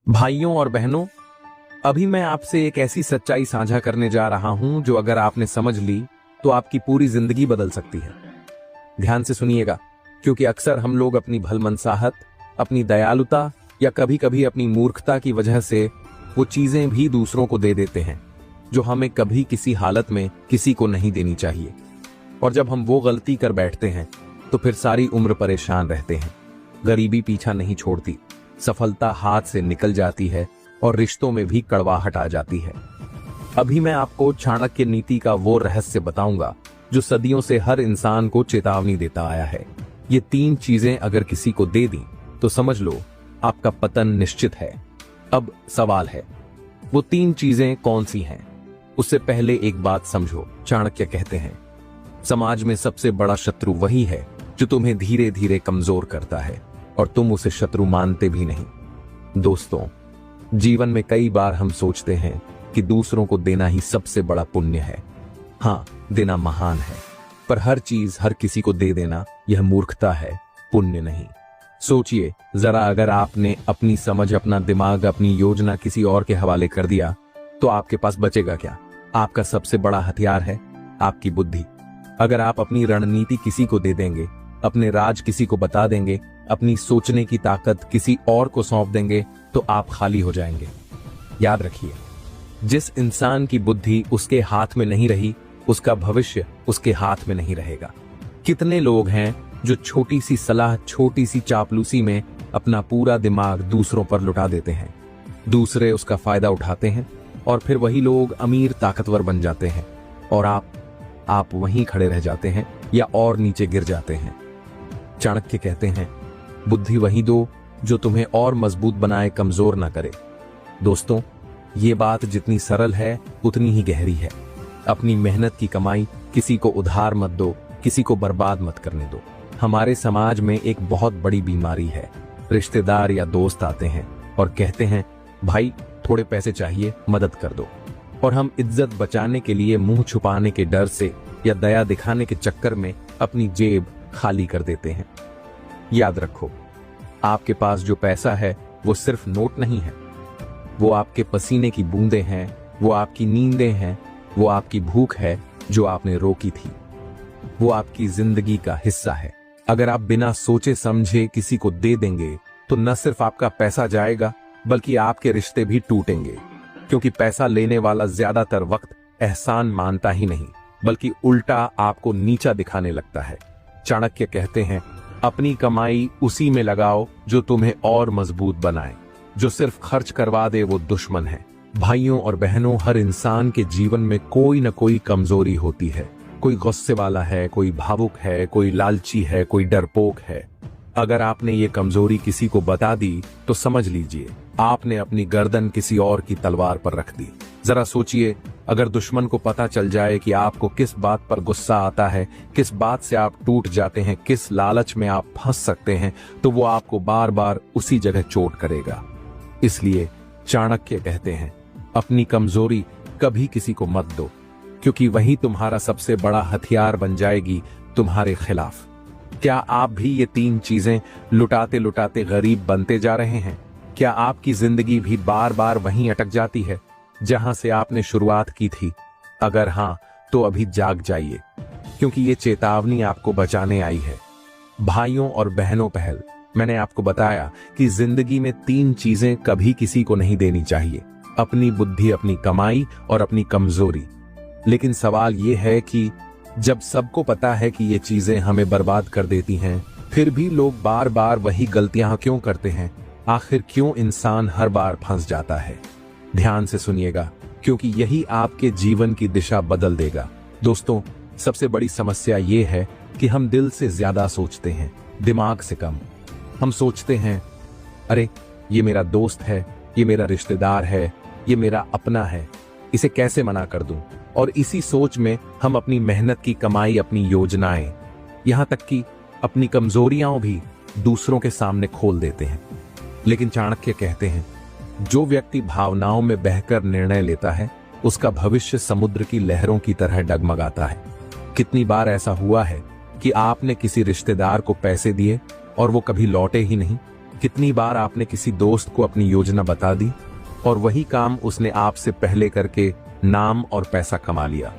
भाइयों और बहनों, अभी मैं आपसे एक ऐसी सच्चाई साझा करने जा रहा हूं जो अगर आपने समझ ली तो आपकी पूरी जिंदगी बदल सकती है। ध्यान से सुनिएगा, क्योंकि अक्सर हम लोग अपनी भलमनसाहत, अपनी दयालुता या कभी कभी अपनी मूर्खता की वजह से वो चीजें भी दूसरों को दे देते हैं जो हमें कभी किसी हालत में किसी को नहीं देनी चाहिए। और जब हम वो गलती कर बैठते हैं तो फिर सारी उम्र परेशान रहते हैं। गरीबी पीछा नहीं छोड़ती, सफलता हाथ से निकल जाती है और रिश्तों में भी कड़वाहट आ जाती है। अभी मैं आपको चाणक्य नीति का वो रहस्य बताऊंगा जो सदियों से हर इंसान को चेतावनी देता आया है। ये 3 चीजें अगर किसी को दे दी तो समझ लो आपका पतन निश्चित है। अब सवाल है, वो 3 चीजें कौन सी हैं? उससे पहले एक बात समझो। चाणक्य कहते हैं, समाज में सबसे बड़ा शत्रु वही है जो तुम्हें धीरे धीरे कमजोर करता है और तुम उसे शत्रु मानते भी नहीं। दोस्तों, जीवन में कई बार हम सोचते हैं कि दूसरों को देना ही सबसे बड़ा पुण्य है। हाँ, देना महान है, पर हर चीज हर किसी को दे देना यह मूर्खता है, पुण्य नहीं। सोचिए जरा, अगर आपने अपनी समझ, अपना दिमाग, अपनी योजना किसी और के हवाले कर दिया तो आपके पास बचेगा क्या? आपका सबसे बड़ा हथियार है आपकी बुद्धि। अगर आप अपनी रणनीति किसी को दे देंगे, अपने राज किसी को बता देंगे, अपनी सोचने की ताकत किसी और को सौंप देंगे तो आप खाली हो जाएंगे। याद रखिए, जिस इंसान की बुद्धि उसके हाथ में नहीं रही, उसका भविष्य उसके हाथ में नहीं रहेगा। कितने लोग हैं जो छोटी सी सलाह, छोटी सी चापलूसी में अपना पूरा दिमाग दूसरों पर लुटा देते हैं। दूसरे उसका फायदा उठाते हैं और फिर वही लोग अमीर, ताकतवर बन जाते हैं और आप वहीं खड़े रह जाते हैं या और नीचे गिर जाते हैं। चाणक्य कहते हैं, बुद्धि वही दो जो तुम्हें और मजबूत बनाए, कमजोर ना करे। दोस्तों, ये बात जितनी सरल है उतनी ही गहरी है। अपनी मेहनत की कमाई किसी को उधार मत दो, किसी को बर्बाद मत करने दो। हमारे समाज में एक बहुत बड़ी बीमारी है। रिश्तेदार या दोस्त आते हैं और कहते हैं, भाई थोड़े पैसे चाहिए, मदद कर दो। और हम इज्जत बचाने के लिए, मुंह छुपाने के डर से या दया दिखाने के चक्कर में अपनी जेब खाली कर देते हैं। याद रखो, आपके पास जो पैसा है वो सिर्फ नोट नहीं है, वो आपके पसीने की बूंदें हैं, वो आपकी नींदें हैं, वो आपकी भूख है जो आपने रोकी थी, वो आपकी जिंदगी का हिस्सा है। अगर आप बिना सोचे समझे किसी को दे देंगे तो न सिर्फ आपका पैसा जाएगा बल्कि आपके रिश्ते भी टूटेंगे, क्योंकि पैसा लेने वाला ज्यादातर वक्त एहसान मानता ही नहीं बल्कि उल्टा आपको नीचा दिखाने लगता है। चाणक्य कहते हैं, अपनी कमाई उसी में लगाओ जो तुम्हें और मजबूत बनाए। जो सिर्फ खर्च करवा दे वो दुश्मन है। भाइयों और बहनों, हर इंसान के जीवन में कोई न कोई कमजोरी होती है। कोई गुस्से वाला है, कोई भावुक है, कोई लालची है, कोई डरपोक है। अगर आपने ये कमजोरी किसी को बता दी तो समझ लीजिए आपने अपनी गर्दन किसी और की तलवार पर रख दी। जरा सोचिए, अगर दुश्मन को पता चल जाए कि आपको किस बात पर गुस्सा आता है, किस बात से आप टूट जाते हैं, किस लालच में आप फंस सकते हैं, तो वो आपको बार बार उसी जगह चोट करेगा। इसलिए चाणक्य कहते हैं, अपनी कमजोरी कभी किसी को मत दो, क्योंकि वही तुम्हारा सबसे बड़ा हथियार बन जाएगी तुम्हारे खिलाफ। क्या आप भी ये 3 चीजें लुटाते लुटाते गरीब बनते जा रहे हैं? क्या आपकी जिंदगी भी बार बार वहीं अटक जाती है जहां से आपने शुरुआत की थी? अगर हां, तो अभी जाग जाइए, क्योंकि ये चेतावनी आपको बचाने आई है। भाइयों और बहनों, पहल मैंने आपको बताया कि जिंदगी में 3 चीजें कभी किसी को नहीं देनी चाहिए, अपनी बुद्धि, अपनी कमाई और अपनी कमजोरी। लेकिन सवाल ये है कि जब सबको पता है कि ये चीजें हमें बर्बाद कर देती हैं, फिर भी लोग बार बार वही गलतियां क्यों करते हैं? आखिर क्यों इंसान हर बार फंस जाता है? ध्यान से सुनिएगा, क्योंकि यही आपके जीवन की दिशा बदल देगा। दोस्तों, सबसे बड़ी समस्या ये है कि हम दिल से ज्यादा सोचते हैं, दिमाग से कम। हम सोचते हैं, अरे ये मेरा दोस्त है, ये मेरा रिश्तेदार है, ये मेरा अपना है, इसे कैसे मना कर दूं? और इसी सोच में हम अपनी मेहनत की कमाई, अपनी योजनाएं, यहां तक कि अपनी कमजोरियां भी दूसरों के सामने खोल देते हैं। लेकिन चाणक्य कहते हैं, जो व्यक्ति भावनाओं में बहकर निर्णय लेता है उसका भविष्य समुद्र की लहरों की तरह डगमगाता है। कितनी बार ऐसा हुआ है कि आपने किसी रिश्तेदार को पैसे दिए और वो कभी लौटे ही नहीं, कितनी बार आपने किसी दोस्त को अपनी योजना बता दी और वही काम उसने आपसे पहले करके नाम और पैसा कमा लिया।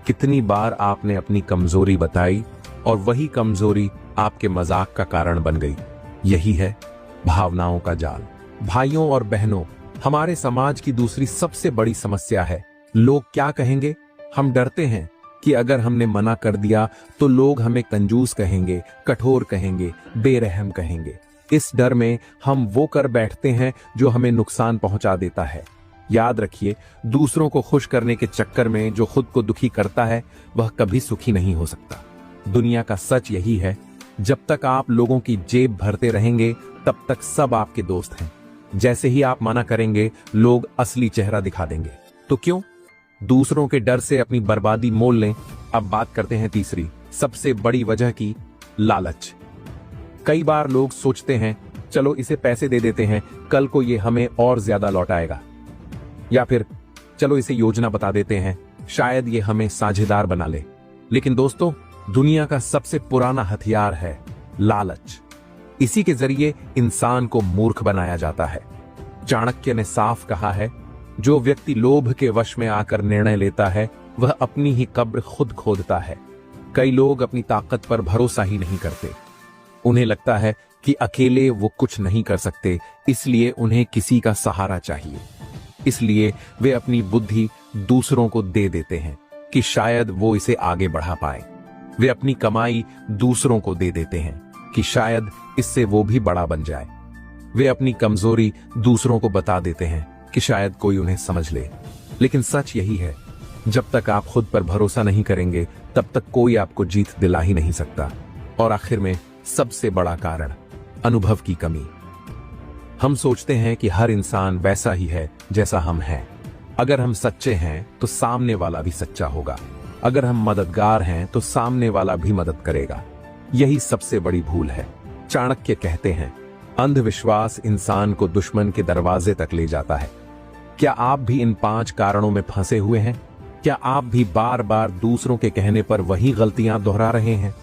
कितनी बार आपने अपनी कमजोरी बताई और वही कमजोरी आपके मजाक का कारण बन गई। यही है भावनाओं का जाल। भाइयों और बहनों, हमारे समाज की दूसरी सबसे बड़ी समस्या है लोग क्या कहेंगे। हम डरते हैं कि अगर हमने मना कर दिया तो लोग हमें कंजूस कहेंगे, कठोर कहेंगे, बेरहम कहेंगे। इस डर में हम वो कर बैठते हैं जो हमें नुकसान पहुंचा देता है। याद रखिए, दूसरों को खुश करने के चक्कर में जो खुद को दुखी करता है वह कभी सुखी नहीं हो सकता। दुनिया का सच यही है, जब तक आप लोगों की जेब भरते रहेंगे तब तक सब आपके दोस्त हैं। जैसे ही आप मना करेंगे लोग असली चेहरा दिखा देंगे। तो क्यों दूसरों के डर से अपनी बर्बादी मोल लें। अब बात करते हैं तीसरी सबसे बड़ी वजह की, लालच। कई बार लोग सोचते हैं चलो इसे पैसे दे देते हैं, कल को ये हमें और ज्यादा लौटाएगा। या फिर चलो इसे योजना बता देते हैं, शायद ये हमें साझेदार बना ले। लेकिन दोस्तों, दुनिया का सबसे पुराना हथियार है लालच। इसी के जरिए इंसान को मूर्ख बनाया जाता है। चाणक्य ने साफ कहा है, जो व्यक्ति लोभ के वश में आकर निर्णय लेता है वह अपनी ही कब्र खुद खोदता है। कई लोग अपनी ताकत पर भरोसा ही नहीं करते। उन्हें लगता है कि अकेले वो कुछ नहीं कर सकते, इसलिए उन्हें किसी का सहारा चाहिए। इसलिए वे अपनी बुद्धि दूसरों को दे देते हैं कि शायद वो इसे आगे बढ़ा पाए। वे अपनी कमाई दूसरों को दे देते हैं कि शायद इससे वो भी बड़ा बन जाए। वे अपनी कमजोरी दूसरों को बता देते हैं कि शायद कोई उन्हें समझ ले। लेकिन सच यही है, जब तक आप खुद पर भरोसा नहीं करेंगे तब तक कोई आपको जीत दिला ही नहीं सकता। और आखिर में सबसे बड़ा कारण, अनुभव की कमी। हम सोचते हैं कि हर इंसान वैसा ही है जैसा हम हैं। अगर हम सच्चे हैं तो सामने वाला भी सच्चा होगा। अगर हम मददगार हैं तो सामने वाला भी मदद करेगा। यही सबसे बड़ी भूल है। चाणक्य कहते हैं, अंधविश्वास इंसान को दुश्मन के दरवाजे तक ले जाता है। क्या आप भी इन 5 कारणों में फंसे हुए हैं? क्या आप भी बार बार दूसरों के कहने पर वही गलतियां दोहरा रहे हैं?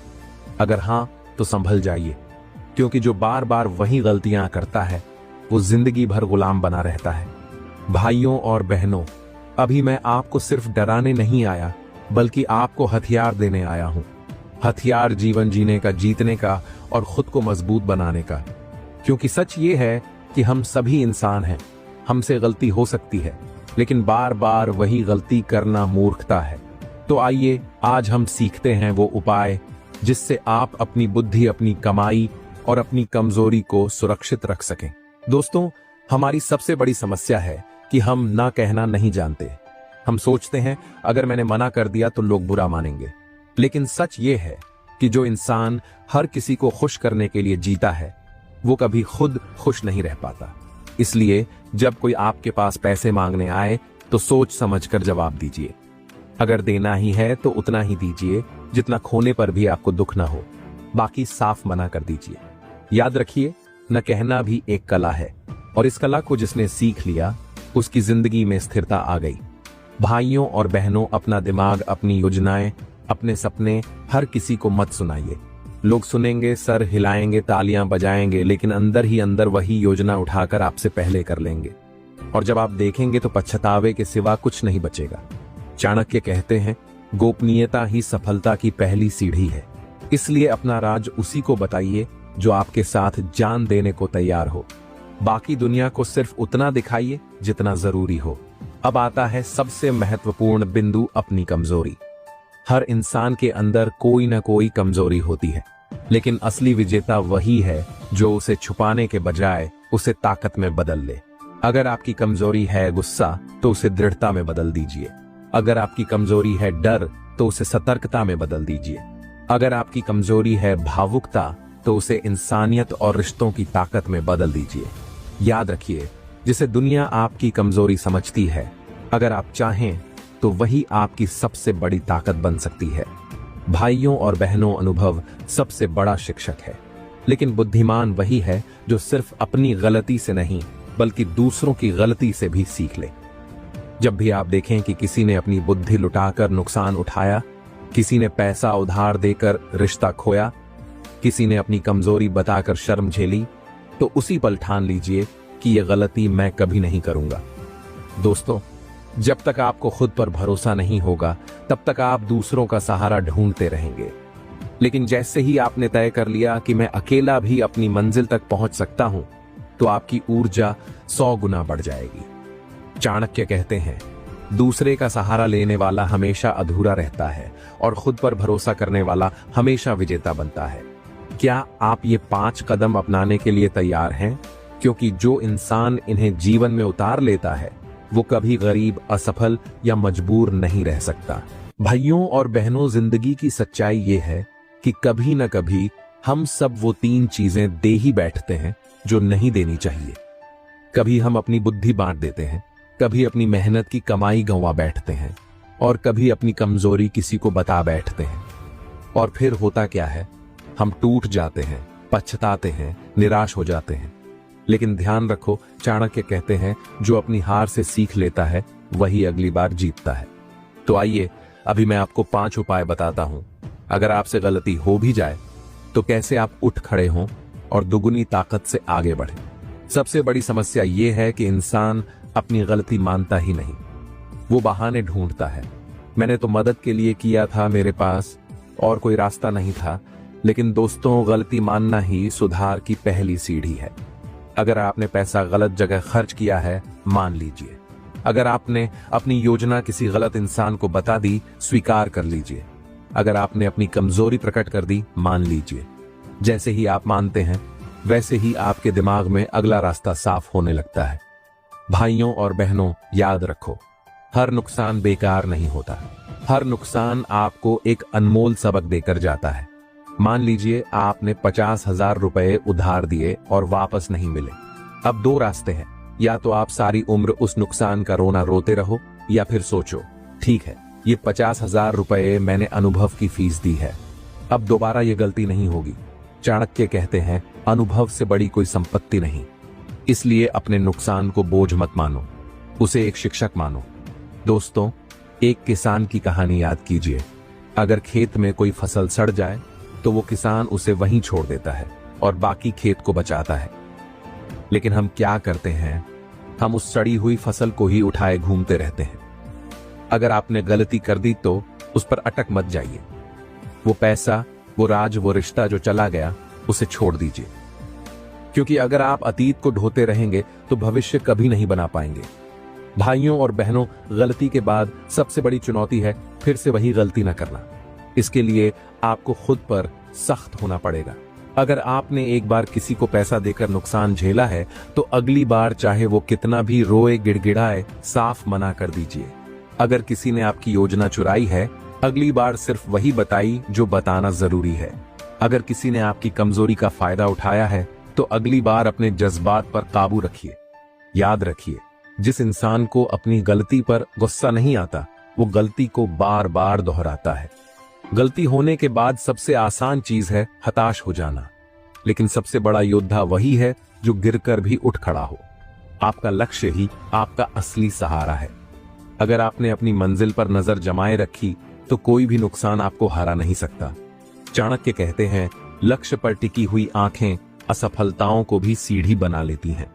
अगर हां, तो संभल जाइए, क्योंकि जो बार बार वही गलतियां करता है वो जिंदगी भर गुलाम बना रहता है। भाइयों और बहनों, अभी मैं आपको सिर्फ डराने नहीं आया, बल्कि आपको हथियार देने आया हूं। हथियार जीवन जीने का, जीतने का और खुद को मजबूत बनाने का। क्योंकि सच ये है कि हम सभी इंसान हैं, हमसे गलती हो सकती है, लेकिन बार बार वही गलती करना मूर्खता है। तो आइए आज हम सीखते हैं वो उपाय जिससे आप अपनी बुद्धि, अपनी कमाई और अपनी कमजोरी को सुरक्षित रख सकें। दोस्तों, हमारी सबसे बड़ी समस्या है कि हम ना कहना नहीं जानते। हम सोचते हैं अगर मैंने मना कर दिया तो लोग बुरा मानेंगे। लेकिन सच ये है कि जो इंसान हर किसी को खुश करने के लिए जीता है वो कभी खुद खुश नहीं रह पाता। इसलिए जब कोई आपके पास पैसे मांगने आए तो सोच समझकर जवाब दीजिए। अगर देना ही है तो उतना ही दीजिए जितना खोने पर भी आपको दुख ना हो। बाकी साफ मना कर दीजिए। याद रखिए, न कहना भी एक कला है, और इस कला को जिसने सीख लिया उसकी जिंदगी में स्थिरता आ गई। भाइयों और बहनों, अपना दिमाग, अपनी योजनाएं, अपने सपने हर किसी को मत सुनाइए। लोग सुनेंगे, सर हिलाएंगे, तालियां बजाएंगे, लेकिन अंदर ही अंदर वही योजना उठाकर आपसे पहले कर लेंगे। और जब आप देखेंगे तो पछतावे के सिवा कुछ नहीं बचेगा। चाणक्य कहते हैं, गोपनीयता ही सफलता की पहली सीढ़ी है। इसलिए अपना राज उसी को बताइए जो आपके साथ जान देने को तैयार हो। बाकी दुनिया को सिर्फ उतना दिखाइए जितना जरूरी हो। अब आता है सबसे महत्वपूर्ण बिंदु, अपनी कमजोरी। हर इंसान के अंदर कोई ना कोई कमजोरी होती है, लेकिन असली विजेता वही है जो उसे छुपाने के बजाय उसे ताकत में बदल ले। अगर आपकी कमजोरी है गुस्सा तो उसे दृढ़ता में बदल दीजिए। अगर आपकी कमजोरी है डर तो उसे सतर्कता में बदल दीजिए। अगर आपकी कमजोरी है भावुकता तो उसे इंसानियत और रिश्तों की ताकत में बदल दीजिए। याद रखिए, जिसे दुनिया आपकी कमजोरी समझती है, अगर आप चाहें तो वही आपकी सबसे बड़ी ताकत बन सकती है। भाइयों और बहनों, अनुभव सबसे बड़ा शिक्षक है, लेकिन बुद्धिमान वही है जो सिर्फ अपनी गलती से नहीं बल्कि दूसरों की गलती से भी सीख ले। जब भी आप देखें कि किसी ने अपनी बुद्धि लुटाकर नुकसान उठाया, किसी ने पैसा उधार देकर रिश्ता खोया, किसी ने अपनी कमजोरी बताकर शर्म झेली, तो उसी पल ठान लीजिए कि यह गलती मैं कभी नहीं करूंगा। दोस्तों, जब तक आपको खुद पर भरोसा नहीं होगा तब तक आप दूसरों का सहारा ढूंढते रहेंगे, लेकिन जैसे ही आपने तय कर लिया कि मैं अकेला भी अपनी मंजिल तक पहुंच सकता हूं, तो आपकी ऊर्जा 100 गुना बढ़ जाएगी। चाणक्य कहते हैं, दूसरे का सहारा लेने वाला हमेशा अधूरा रहता है और खुद पर भरोसा करने वाला हमेशा विजेता बनता है। क्या आप ये 5 कदम अपनाने के लिए तैयार हैं? क्योंकि जो इंसान इन्हें जीवन में उतार लेता है वो कभी गरीब, असफल या मजबूर नहीं रह सकता। भाइयों और बहनों, जिंदगी की सच्चाई ये है कि कभी न कभी हम सब वो 3 चीजें दे ही बैठते हैं जो नहीं देनी चाहिए। कभी हम अपनी बुद्धि बांट देते हैं, कभी अपनी मेहनत की कमाई गंवा बैठते हैं और कभी अपनी कमजोरी किसी को बता बैठते हैं। और फिर होता क्या है, हम टूट जाते हैं, पछताते हैं, निराश हो जाते हैं। लेकिन ध्यान रखो, चाणक्य कहते हैं, जो अपनी हार से सीख लेता है वही अगली बार जीतता है। तो आइए अभी मैं आपको 5 उपाय बताता हूं। अगर आपसे गलती हो भी जाए तो कैसे आप उठ खड़े हों और दुगुनी ताकत से आगे बढ़ें। सबसे बड़ी समस्या यह है कि इंसान अपनी गलती मानता ही नहीं, वो बहाने ढूंढता है। मैंने तो मदद के लिए किया था, मेरे पास और कोई रास्ता नहीं था। लेकिन दोस्तों, गलती मानना ही सुधार की पहली सीढ़ी है। अगर आपने पैसा गलत जगह खर्च किया है, मान लीजिए। अगर आपने अपनी योजना किसी गलत इंसान को बता दी, स्वीकार कर लीजिए। अगर आपने अपनी कमजोरी प्रकट कर दी, मान लीजिए। जैसे ही आप मानते हैं वैसे ही आपके दिमाग में अगला रास्ता साफ होने लगता है। भाइयों और बहनों, याद रखो, हर नुकसान बेकार नहीं होता। हर नुकसान आपको एक अनमोल सबक देकर जाता है। मान लीजिए आपने 50,000 रुपए उधार दिए और वापस नहीं मिले। अब 2 रास्ते हैं, या तो आप सारी उम्र उस नुकसान का रोना रोते रहो, या फिर सोचो, ठीक है, ये 50,000 रुपए मैंने अनुभव की फीस दी है, अब दोबारा ये गलती नहीं होगी। चाणक्य कहते हैं, अनुभव से बड़ी कोई संपत्ति नहीं। इसलिए अपने नुकसान को बोझ मत मानो, उसे एक शिक्षक मानो। दोस्तों, एक किसान की कहानी याद कीजिए। अगर खेत में कोई फसल सड़ जाए तो वो किसान उसे वहीं छोड़ देता है और बाकी खेत को बचाता है। लेकिन हम क्या करते हैं, हम उस सड़ी हुई फसल को ही उठाए घूमते रहते हैं। अगर आपने गलती कर दी तो उस पर अटक मत जाइए। वो पैसा, वो राज, वो रिश्ता जो चला गया, उसे छोड़ दीजिए। क्योंकि अगर आप अतीत को ढोते रहेंगे तो भविष्य कभी नहीं बना पाएंगे। भाइयों और बहनों, गलती के बाद सबसे बड़ी चुनौती है फिर से वही गलती न करना। इसके लिए आपको खुद पर सख्त होना पड़ेगा। अगर आपने एक बार किसी को पैसा देकर नुकसान झेला है तो अगली बार चाहे वो कितना भी रोए गिड़गिड़ाए, साफ मना कर दीजिए। अगर किसी ने आपकी योजना चुराई है, अगली बार सिर्फ वही बताई जो बताना जरूरी है। अगर किसी ने आपकी कमजोरी का फायदा उठाया है तो अगली बार अपने जज्बात पर काबू रखिए। याद रखिए, जिस इंसान को अपनी गलती पर गुस्सा नहीं आता, वो गलती को बार बार दोहराता है। गलती होने के बाद सबसे आसान चीज है हताश हो जाना, लेकिन सबसे बड़ा योद्धा वही है जो गिरकर भी उठ खड़ा हो। आपका लक्ष्य ही आपका असली सहारा है। अगर आपने अपनी मंजिल पर नजर जमाए रखी तो कोई भी नुकसान आपको हरा नहीं सकता। चाणक्य कहते हैं, लक्ष्य पर टिकी हुई आंखें असफलताओं को भी सीढ़ी बना लेती हैं।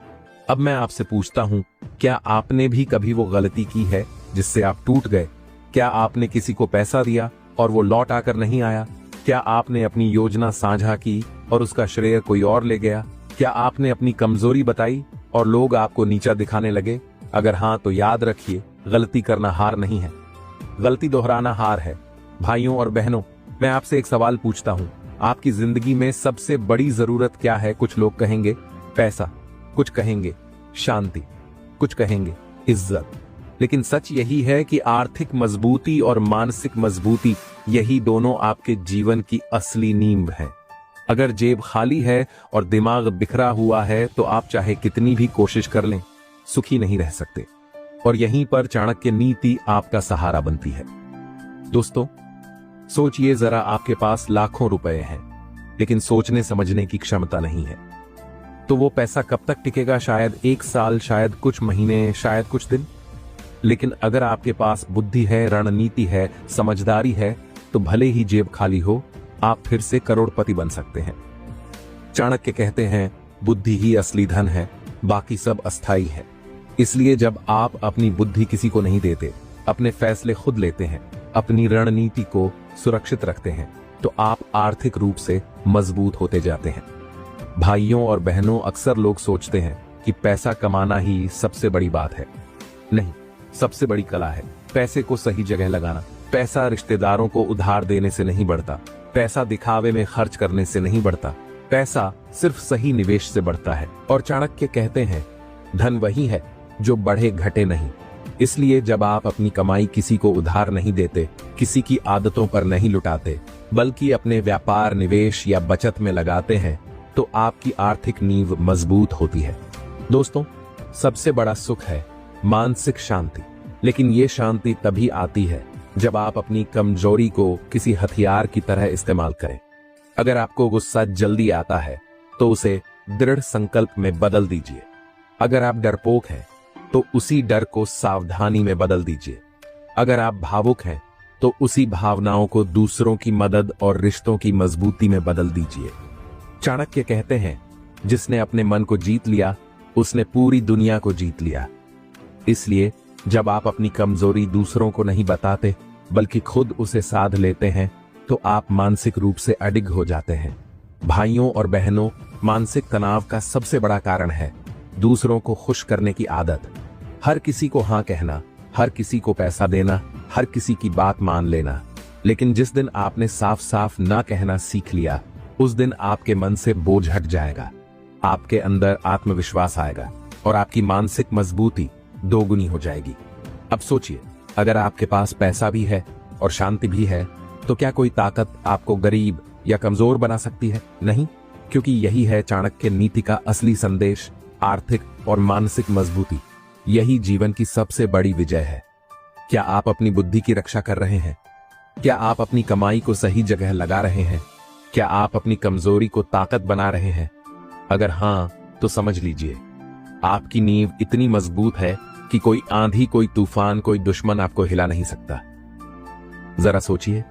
अब मैं आपसे पूछता हूं, क्या आपने भी कभी वो गलती की है जिससे आप टूट गए? क्या आपने किसी को पैसा दिया और वो लौट आकर नहीं आया? क्या आपने अपनी योजना साझा की और उसका श्रेय कोई और ले गया? क्या आपने अपनी कमजोरी बताई और लोग आपको नीचा दिखाने लगे? अगर हाँ, तो याद रखिए, गलती करना हार नहीं है, गलती दोहराना हार है। भाइयों और बहनों, मैं आपसे एक सवाल पूछता हूं, आपकी जिंदगी में सबसे बड़ी जरूरत क्या है? कुछ लोग कहेंगे पैसा, कुछ कहेंगे शांति, कुछ कहेंगे इज्जत। लेकिन सच यही है कि आर्थिक मजबूती और मानसिक मजबूती, यही दोनों आपके जीवन की असली नींव है। अगर जेब खाली है और दिमाग बिखरा हुआ है तो आप चाहे कितनी भी कोशिश कर लें, सुखी नहीं रह सकते। और यहीं पर चाणक्य नीति आपका सहारा बनती है। दोस्तों, सोचिए जरा, आपके पास लाखों रुपए हैं लेकिन सोचने समझने की क्षमता नहीं है, तो वो पैसा कब तक टिकेगा? शायद 1 साल, शायद कुछ महीने, शायद कुछ दिन। लेकिन अगर आपके पास बुद्धि है, रणनीति है, समझदारी है, तो भले ही जेब खाली हो, आप फिर से करोड़पति बन सकते हैं। चाणक्य कहते हैं, बुद्धि ही असली धन है, बाकी सब अस्थाई है। इसलिए जब आप अपनी बुद्धि किसी को नहीं देते, अपने फैसले खुद लेते हैं, अपनी रणनीति को सुरक्षित रखते हैं, तो आप आर्थिक रूप से मजबूत होते जाते हैं। भाइयों और बहनों, अक्सर लोग सोचते हैं कि पैसा कमाना ही सबसे बड़ी बात है। नहीं, सबसे बड़ी कला है पैसे को सही जगह लगाना। पैसा रिश्तेदारों को उधार देने से नहीं बढ़ता, पैसा दिखावे में खर्च करने से नहीं बढ़ता, पैसा सिर्फ सही निवेश से बढ़ता है। और चाणक्य कहते हैं, धन वही है जो बढ़े घटे नहीं। इसलिए जब आप अपनी कमाई किसी को उधार नहीं देते, किसी की आदतों पर नहीं लुटाते, बल्कि अपने व्यापार, निवेश या बचत में लगाते हैं, तो आपकी आर्थिक नींव मजबूत होती है। दोस्तों, सबसे बड़ा सुख है मानसिक शांति। लेकिन ये शांति तभी आती है जब आप अपनी कमजोरी को किसी हथियार की तरह इस्तेमाल करें। अगर आपको गुस्सा जल्दी आता है तो उसे दृढ़ संकल्प में बदल दीजिए। अगर आप डरपोक हैं तो उसी डर को सावधानी में बदल दीजिए। अगर आप भावुक हैं तो उसी भावनाओं को दूसरों की मदद और रिश्तों की मजबूती में बदल दीजिए। चाणक्य कहते हैं, जिसने अपने मन को जीत लिया उसने पूरी दुनिया को जीत लिया। इसलिए जब आप अपनी कमजोरी दूसरों को नहीं बताते बल्कि खुद उसे साध लेते हैं, तो आप मानसिक रूप से अडिग हो जाते हैं। भाइयों और बहनों, मानसिक तनाव का सबसे बड़ा कारण है दूसरों को खुश करने की आदत। हर किसी को हाँ कहना, हर किसी को पैसा देना, हर किसी की बात मान लेना। लेकिन जिस दिन आपने साफ साफ ना कहना सीख लिया, उस दिन आपके मन से बोझ हट जाएगा, आपके अंदर आत्मविश्वास आएगा और आपकी मानसिक मजबूती दोगुनी हो जाएगी। अब सोचिए, अगर आपके पास पैसा भी है और शांति भी है, तो क्या कोई ताकत आपको गरीब या कमजोर बना सकती है? नहीं, क्योंकि यही है चाणक्य नीति का असली संदेश। आर्थिक और मानसिक मजबूती, यही जीवन की सबसे बड़ी विजय है। क्या आप अपनी बुद्धि की रक्षा कर रहे हैं? क्या आप अपनी कमाई को सही जगह लगा रहे हैं? क्या आप अपनी कमजोरी को ताकत बना रहे हैं? अगर हां, तो समझ लीजिए आपकी नींव इतनी मजबूत है कि कोई आंधी, कोई तूफान, कोई दुश्मन आपको हिला नहीं सकता। जरा सोचिए,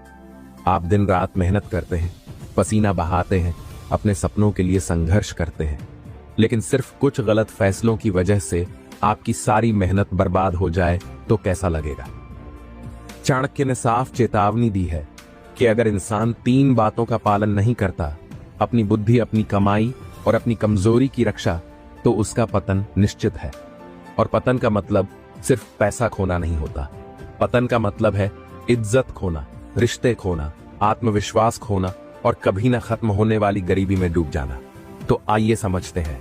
आप दिन रात मेहनत करते हैं, पसीना बहाते हैं, अपने सपनों के लिए संघर्ष करते हैं, लेकिन सिर्फ कुछ गलत फैसलों की वजह से आपकी सारी मेहनत बर्बाद हो जाए तो कैसा लगेगा? चाणक्य ने साफ चेतावनी दी है कि अगर इंसान 3 बातों का पालन नहीं करता, अपनी बुद्धि, अपनी कमाई और अपनी कमजोरी की रक्षा, तो उसका पतन निश्चित है। और पतन का मतलब सिर्फ पैसा खोना नहीं होता। पतन का मतलब है इज्जत खोना, रिश्ते खोना, आत्मविश्वास खोना और कभी न खत्म होने वाली गरीबी में डूब जाना। तो आइए समझते हैं,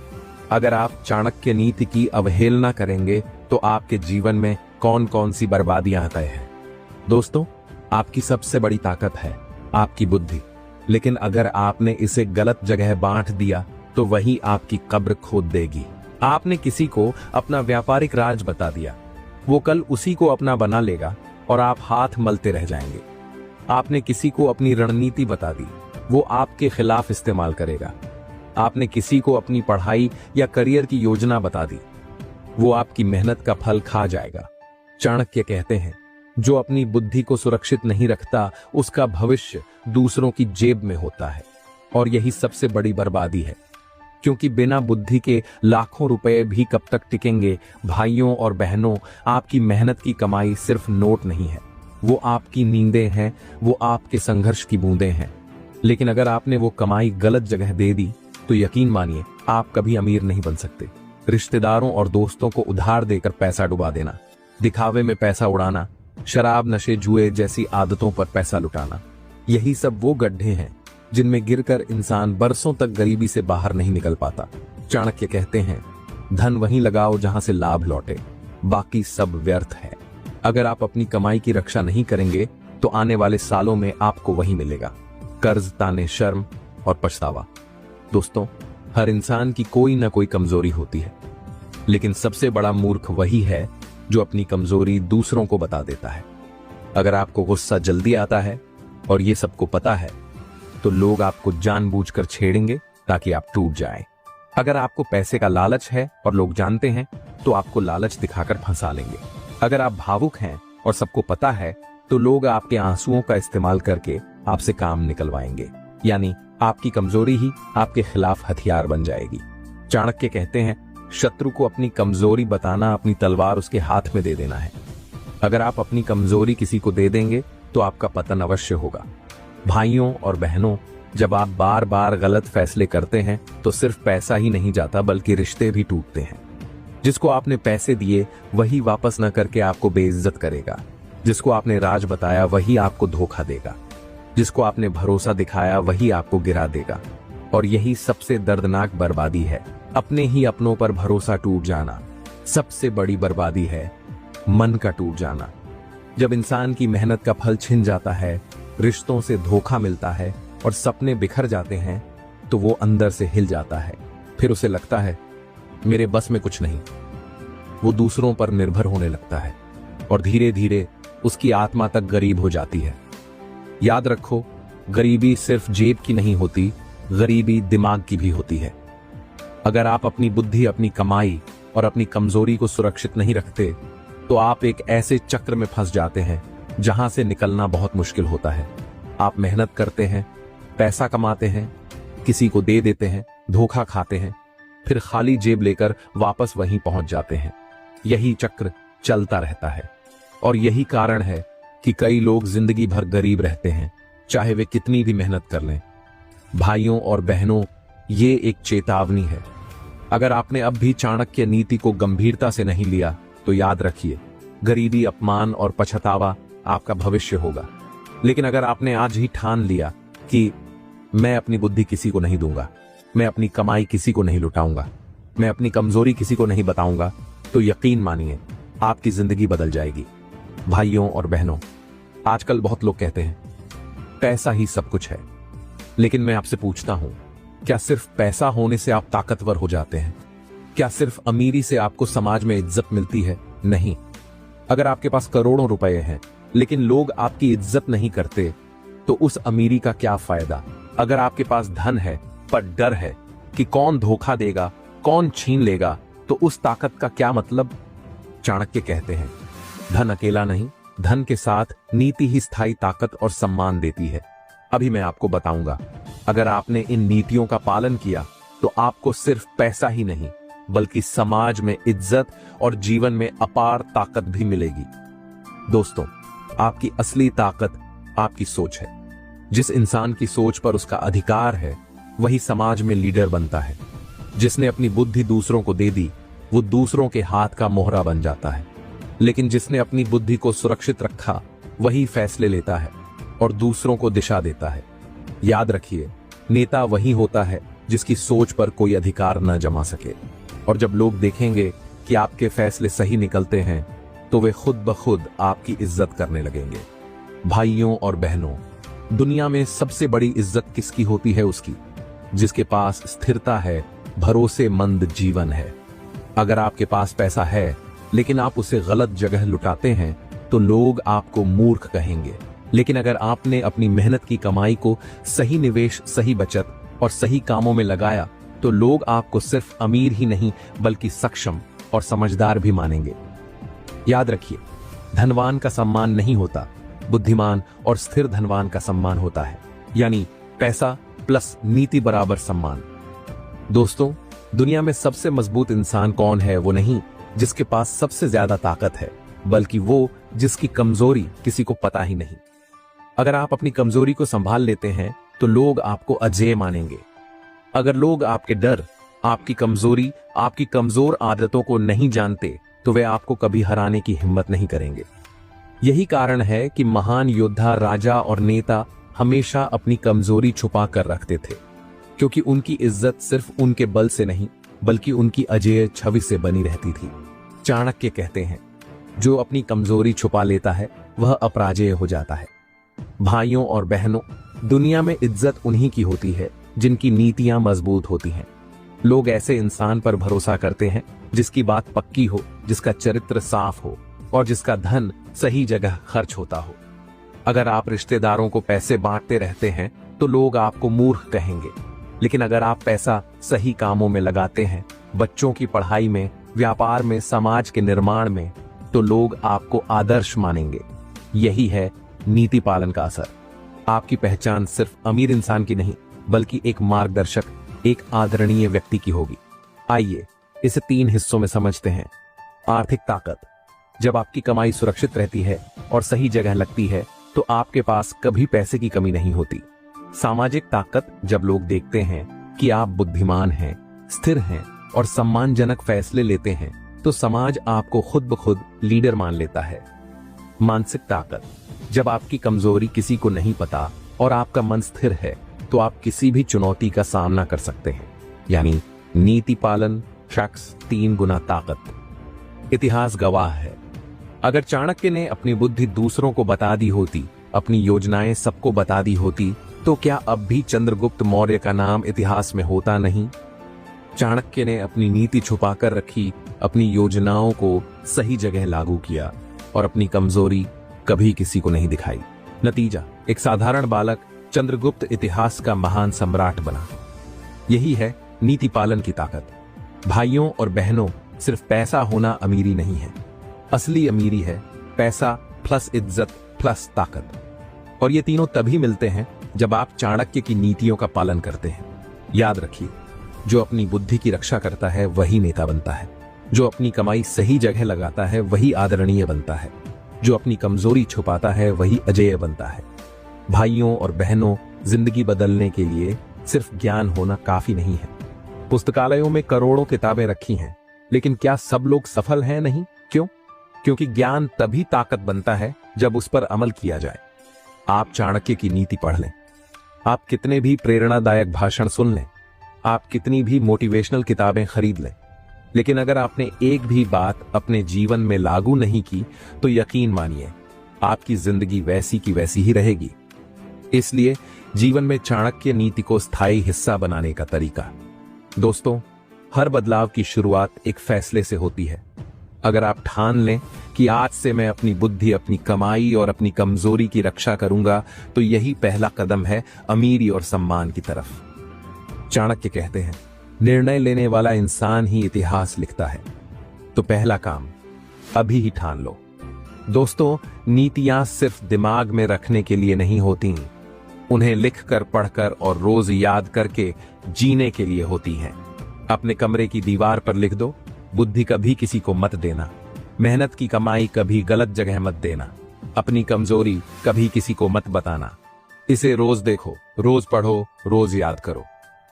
अगर आप चाणक्य नीति की अवहेलना करेंगे तो आपके जीवन में कौन कौन सी बर्बादियां तय हैं। दोस्तों, आपकी सबसे बड़ी ताकत है आपकी बुद्धि, लेकिन अगर आपने इसे गलत जगह बांट दिया तो वही आपकी कब्र खोद देगी। आपने किसी को अपना व्यापारिक राज बता दिया, वो कल उसी को अपना बना लेगा और आप हाथ मलते रह जाएंगे। आपने किसी को अपनी रणनीति बता दी, वो आपके खिलाफ इस्तेमाल करेगा। आपने किसी को अपनी पढ़ाई या करियर की योजना बता दी, वो आपकी मेहनत का फल खा जाएगा। चाणक्य कहते हैं, जो अपनी बुद्धि को सुरक्षित नहीं रखता, उसका भविष्य दूसरों की जेब में होता है, और यही सबसे बड़ी बर्बादी है। क्योंकि बिना बुद्धि के लाखों रुपए भी कब तक टिकेंगे? भाइयों और बहनों, आपकी मेहनत की कमाई सिर्फ नोट नहीं है, वो आपकी नींदें हैं, वो आपके संघर्ष की बूंदें हैं। लेकिन अगर आपने वो कमाई गलत जगह दे दी, तो यकीन मानिए आप कभी अमीर नहीं बन सकते। रिश्तेदारों और दोस्तों को उधार देकर पैसा डुबा देना, दिखावे में पैसा उड़ाना, शराब, नशे, जुए जैसी आदतों पर पैसा लुटाना, यही सब वो गड्ढे हैं जिनमें गिरकर इंसान बरसों तक गरीबी से बाहर नहीं निकल पाता। चाणक्य कहते हैं, धन वहीं लगाओ जहां से लाभ लौटे, बाकी सब व्यर्थ है। अगर आप अपनी कमाई की रक्षा नहीं करेंगे तो आने वाले सालों में आपको वही मिलेगा, कर्ज, ताने, शर्म और पछतावा। दोस्तों, हर इंसान की कोई ना कोई कमजोरी होती है, लेकिन सबसे बड़ा मूर्ख वही है जो अपनी कमजोरी दूसरों को बता देता है। अगर आपको गुस्सा जल्दी आता है और ये सबको पता है, तो लोग आपको जानबूझकर छेड़ेंगे ताकि आप टूट जाएं। अगर आपको पैसे का लालच है और लोग जानते हैं, तो आपको लालच दिखाकर फंसा लेंगे। अगर आप भावुक हैं और सबको पता है, तो लोग आपके आंसुओं का इस्तेमाल करके आपसे काम निकलवाएंगे। यानी आपकी कमजोरी ही आपके खिलाफ हथियार बन जाएगी। चाणक्य कहते हैं, शत्रु को अपनी कमजोरी बताना अपनी तलवार उसके हाथ में दे देना है। अगर आप अपनी कमजोरी किसी को दे देंगे तो आपका पतन अवश्य होगा। भाइयों और बहनों, जब आप बार बार गलत फैसले करते हैं तो सिर्फ पैसा ही नहीं जाता बल्कि रिश्ते भी टूटते हैं। जिसको आपने पैसे दिए वही वापस न करके आपको बेइज्जत करेगा। जिसको आपने राज बताया वही आपको धोखा देगा। जिसको आपने भरोसा दिखाया वही आपको गिरा देगा। और यही सबसे दर्दनाक बर्बादी है, अपने ही अपनों पर भरोसा टूट जाना। सबसे बड़ी बर्बादी है मन का टूट जाना। जब इंसान की मेहनत का फल छिन जाता है, रिश्तों से धोखा मिलता है और सपने बिखर जाते हैं तो वो अंदर से हिल जाता है। फिर उसे लगता है मेरे बस में कुछ नहीं। वो दूसरों पर निर्भर होने लगता है और धीरे धीरे उसकी आत्मा तक गरीब हो जाती है। याद रखो, गरीबी सिर्फ जेब की नहीं होती, गरीबी दिमाग की भी होती है। अगर आप अपनी बुद्धि, अपनी कमाई और अपनी कमजोरी को सुरक्षित नहीं रखते तो आप एक ऐसे चक्र में फंस जाते हैं जहां से निकलना बहुत मुश्किल होता है। आप मेहनत करते हैं, पैसा कमाते हैं, किसी को दे देते हैं, धोखा खाते हैं, फिर खाली जेब लेकर वापस वहीं पहुंच जाते हैं। यही चक्र चलता रहता है और यही कारण है कि कई लोग जिंदगी भर गरीब रहते हैं, चाहे वे कितनी भी मेहनत कर लें। भाइयों और बहनों, ये एक चेतावनी है। अगर आपने अब भी चाणक्य नीति को गंभीरता से नहीं लिया तो याद रखिए, गरीबी, अपमान और पछतावा आपका भविष्य होगा। लेकिन अगर आपने आज ही ठान लिया कि मैं अपनी बुद्धि किसी को नहीं दूंगा, मैं अपनी कमाई किसी को नहीं लुटाऊंगा, मैं अपनी कमजोरी किसी को नहीं बताऊंगा, तो यकीन मानिए आपकी जिंदगी बदल जाएगी। भाइयों और बहनों, आजकल बहुत लोग कहते हैं पैसा ही सब कुछ है। लेकिन मैं आपसे पूछता हूं, क्या सिर्फ पैसा होने से आप ताकतवर हो जाते हैं? क्या सिर्फ अमीरी से आपको समाज में इज्जत मिलती है? नहीं। अगर आपके पास करोड़ों रुपए हैं लेकिन लोग आपकी इज्जत नहीं करते तो उस अमीरी का क्या फायदा? अगर आपके पास धन है पर डर है कि कौन धोखा देगा, कौन छीन लेगा, तो उस ताकत का क्या मतलब? चाणक्य कहते हैं, धन अकेला नहीं, धन के साथ नीति ही स्थायी ताकत और सम्मान देती है। अभी मैं आपको बताऊंगा, अगर आपने इन नीतियों का पालन किया तो आपको सिर्फ पैसा ही नहीं बल्कि समाज में इज्जत और जीवन में अपार ताकत भी मिलेगी। दोस्तों, आपकी असली ताकत आपकी सोच है। जिस इंसान की सोच पर उसका अधिकार है वही समाज में लीडर बनता है। जिसने अपनी बुद्धि दूसरों को दे दी वो दूसरों के हाथ का मोहरा बन जाता है। लेकिन जिसने अपनी बुद्धि को सुरक्षित रखा वही फैसले लेता है और दूसरों को दिशा देता है। याद रखिए, नेता वही होता है जिसकी सोच पर कोई अधिकार न जमा सके। और जब लोग देखेंगे कि आपके फैसले सही निकलते हैं तो वे खुद ब खुद आपकी इज्जत करने लगेंगे। भाइयों और बहनों, दुनिया में सबसे बड़ी इज्जत किसकी होती है? उसकी जिसके पास स्थिरता है, भरोसेमंद जीवन है। अगर आपके पास पैसा है लेकिन आप उसे गलत जगह लुटाते हैं तो लोग आपको मूर्ख कहेंगे। लेकिन अगर आपने अपनी मेहनत की कमाई को सही निवेश, सही बचत और सही कामों में लगाया तो लोग आपको सिर्फ अमीर ही नहीं बल्कि सक्षम और समझदार भी मानेंगे। याद रखिए, धनवान का सम्मान नहीं होता, बुद्धिमान और स्थिर धनवान का सम्मान होता है। यानी पैसा प्लस नीति बराबर सम्मान। दोस्तों, दुनिया में सबसे मजबूत इंसान कौन है? वो नहीं जिसके पास सबसे ज्यादा ताकत है, बल्कि वो जिसकी कमजोरी किसी को पता ही नहीं। अगर आप अपनी कमजोरी को संभाल लेते हैं तो लोग आपको अजेय मानेंगे। अगर लोग आपके डर, आपकी कमजोरी, आपकी कमजोर आदतों को नहीं जानते तो वे आपको कभी हराने की हिम्मत नहीं करेंगे। यही कारण है कि महान योद्धा, राजा और नेता हमेशा अपनी कमजोरी छुपा कर रखते थे, क्योंकि उनकी इज्जत सिर्फ उनके बल से नहीं बल्कि उनकी अजेय छवि से बनी रहती थी। चाणक्य कहते हैं, जो अपनी कमजोरी छुपा लेता है वह अपराजेय हो जाता है। भाइयों और बहनों, दुनिया में इज्जत उन्हीं की होती है जिनकी नीतियां मजबूत होती हैं। लोग ऐसे इंसान पर भरोसा करते हैं जिसकी बात पक्की हो, जिसका चरित्र साफ हो और जिसका धन सही जगह खर्च होता हो। अगर आप रिश्तेदारों को पैसे बांटते रहते हैं तो लोग आपको मूर्ख कहेंगे। लेकिन अगर आप पैसा सही कामों में लगाते हैं, बच्चों की पढ़ाई में, व्यापार में, समाज के निर्माण में, तो लोग आपको आदर्श मानेंगे। यही है नीति पालन का असर। आपकी पहचान सिर्फ अमीर इंसान की नहीं बल्कि एक मार्गदर्शक, एक आदरणीय व्यक्ति की होगी। आइए इसे 3 हिस्सों में समझते हैं। आर्थिक ताकत। जब आपकी कमाई सुरक्षित रहती है और सही जगह लगती है तो आपके पास कभी पैसे की कमी नहीं होती। सामाजिक ताकत। जब लोग देखते हैं कि आप बुद्धिमान हैं, स्थिर हैं और सम्मानजनक फैसले लेते हैं तो समाज आपको खुद ब खुद लीडर मान लेता है। मानसिक ताकत। जब आपकी कमजोरी किसी को नहीं पता और आपका मन स्थिर है तो आप किसी भी चुनौती का सामना कर सकते हैं। यानी नीति पालन शख्स 3 गुना ताकत। इतिहास गवाह है, अगर चाणक्य ने अपनी बुद्धि दूसरों को बता दी होती, अपनी योजनाएं सबको बता दी होती, तो क्या अब भी चंद्रगुप्त मौर्य का नाम इतिहास में होता नहीं? चाणक्य ने अपनी नीति छुपाकर रखी, अपनी योजनाओं को सही जगह लागू किया और अपनी कमजोरी कभी किसी को नहीं दिखाई। नतीजा, एक साधारण बालक चंद्रगुप्त इतिहास का महान सम्राट बना। यही है नीति पालन की ताकत। भाइयों और बहनों, सिर्फ पैसा होना अमीरी नहीं है, असली अमीरी है पैसा प्लस इज्जत प्लस ताकत। और ये तीनों तभी मिलते हैं जब आप चाणक्य की नीतियों का पालन करते हैं। याद रखिए, जो अपनी बुद्धि की रक्षा करता है वही नेता बनता है, जो अपनी कमाई सही जगह लगाता है वही आदरणीय बनता है, जो अपनी कमजोरी छुपाता है वही अजेय बनता है। भाइयों और बहनों, जिंदगी बदलने के लिए सिर्फ ज्ञान होना काफी नहीं है। पुस्तकालयों में करोड़ों किताबें रखी हैं, लेकिन क्या सब लोग सफल हैं? नहीं। क्यों? क्योंकि ज्ञान तभी ताकत बनता है जब उस पर अमल किया जाए। आप चाणक्य की नीति पढ़ लें, आप कितने भी प्रेरणादायक भाषण सुन लें, आप कितनी भी मोटिवेशनल किताबें खरीद लें, लेकिन अगर आपने एक भी बात अपने जीवन में लागू नहीं की तो यकीन मानिए आपकी जिंदगी वैसी की वैसी ही रहेगी। इसलिए जीवन में चाणक्य नीति को स्थायी हिस्सा बनाने का तरीका। दोस्तों, हर बदलाव की शुरुआत एक फैसले से होती है। अगर आप ठान लें कि आज से मैं अपनी बुद्धि, अपनी कमाई और अपनी कमजोरी की रक्षा करूंगा, तो यही पहला कदम है अमीरी और सम्मान की तरफ। चाणक्य कहते हैं, निर्णय लेने वाला इंसान ही इतिहास लिखता है। तो पहला काम अभी ही ठान लो। दोस्तों, नीतियां सिर्फ दिमाग में रखने के लिए नहीं होती, उन्हें लिखकर, पढ़कर और रोज याद करके जीने के लिए होती हैं। अपने कमरे की दीवार पर लिख दो, बुद्धि कभी किसी को मत देना, मेहनत की कमाई कभी गलत जगह मत देना, अपनी कमजोरी कभी किसी को मत बताना। इसे रोज देखो, रोज पढ़ो, रोज याद करो,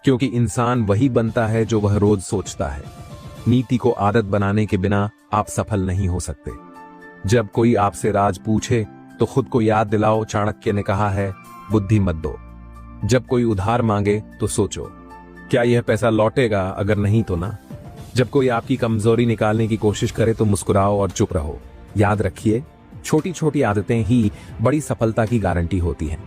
क्योंकि इंसान वही बनता है जो वह रोज सोचता है। नीति को आदत बनाने के बिना आप सफल नहीं हो सकते। जब कोई आपसे राज पूछे तो खुद को याद दिलाओ, चाणक्य ने कहा है, बुद्धि मत दो। जब कोई उधार मांगे तो सोचो, क्या यह पैसा लौटेगा? अगर नहीं तो ना। जब कोई आपकी कमजोरी निकालने की कोशिश करे तो मुस्कुराओ और चुप रहो। याद रखिए, छोटी छोटी आदतें ही बड़ी सफलता की गारंटी होती हैं।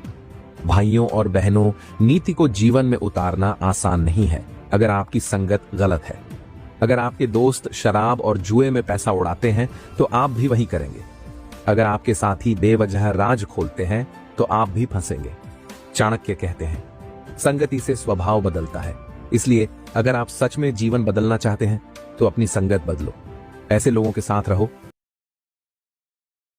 भाइयों और बहनों, नीति को जीवन में उतारना आसान नहीं है अगर आपकी संगत गलत है। अगर आपके दोस्त शराब और जुए में पैसा उड़ाते हैं तो आप भी वही करेंगे। अगर आपके साथी बेवजह राज खोलते हैं तो आप भी फंसेंगे। चाणक्य कहते हैं, संगति से स्वभाव बदलता है। इसलिए अगर आप सच में जीवन बदलना चाहते हैं तो अपनी संगत बदलो। ऐसे लोगों के साथ रहो